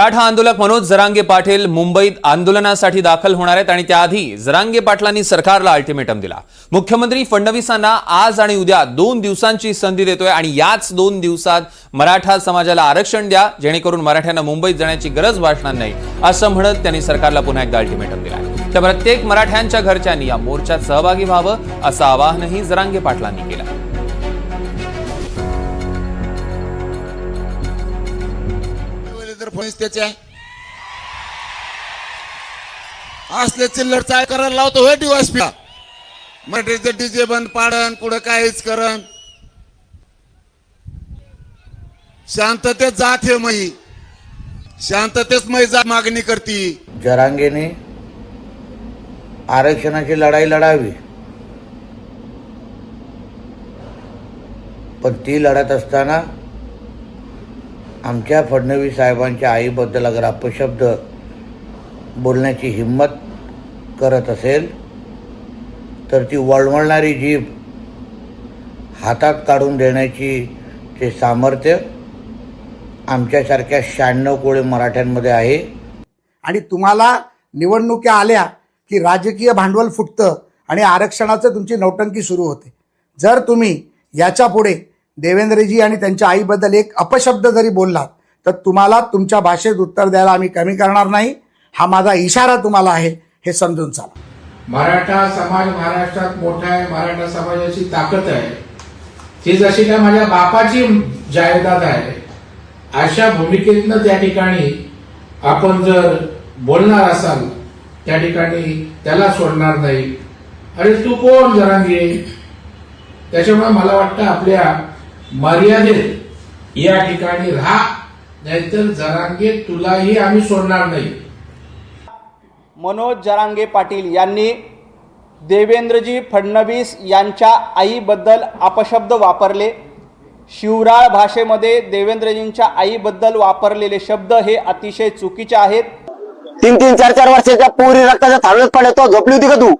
मराठा आंदोलक मनोज जरांगे पाटील मुंबईत आंदोलनासाठी दाखल होणार आहेत आणि त्याआधी जरांगे पाटलांनी सरकारला अल्टिमेटम दिला। मुख्यमंत्री फडणवीसांना आज आणि उद्या 2 दिवसांची संधी देतोय आणि याच 2 दिवसात मराठा समाजाला आरक्षण द्या, जेणेकरून मराठ्यांना मुंबईत जाण्याची गरज भासणार नाही, असं म्हणत त्यांनी सरकारला पुन्हा एकदा अल्टिमेटम दिला। तर प्रत्येक मराठ्यांच्या घरच्यांनी या मोर्चात सहभागी व्हावं असं आवाहनही जरांगे पाटलांनी केलं। त्याच्या असले चिल्लर चाय करायला लावतो हे डीवायएसपी मराठीचं डीजे बंद पाडन, पुढे काहीच करण, शांततेत जात हे मही शांततेत मही जा मागणी करती। जरांगेने आरक्षणाची लढाई लढावी, पण ती लढत असताना आमच्या फडणवीस साहेबांच्या आईबद्दल अगर अपशब्द बोलण्याची हिम्मत करत असेल तर ती वळवळणारी जीभ हातात काढून देण्याची ते सामर्थ्य आमच्यासारख्या 96 कोळी मराठ्यांमध्ये आहे। आणि तुम्हाला निवडणुका आल्या की राजकीय भांडवल फुटतं आणि आरक्षणाचं तुमची नौटंकी सुरू होते। जर तुम्ही याच्या पुढे देवेंद्रजी आणि त्यांच्या आईबद्दल एक अपशब्द जरी बोललात तर तुम्हाला तुमच्या भाषेत उत्तर द्यायला आम्ही कमी करणार नाही, हा माझा इशारा तुम्हाला आहे, हे समजून चाला। मराठा समाज महाराष्ट्रात मोठा आहे, मराठा समाजाची ताकद आहे, ती जशी काय माझ्या बापाची जायदाद आहे, अशा भूमिकेतनं त्या ठिकाणी आपण जर बोलणार असाल त्या ठिकाणी त्याला सोडणार नाही। अरे तू कोण जरांगे? त्याच्यामुळे मला वाटतं आपल्या मर्यादेत या ठिकाणी राहा, नाहीतर जरांगे तुलाही आम्ही सोडणार नाही। मनोज जरांगे पाटील यांनी देवेंद्रजी फडणवीस यांच्या आईबद्दल अपशब्द वापरले। शिवराळ भाषेमध्ये देवेंद्रजींच्या आईबद्दल वापरलेले शब्द हे अतिशय चुकीचे आहेत। 3-4 वर्षाच्या पोरी रक्ताच्या थाळीत पडल्या, तो झोपली होती का तू?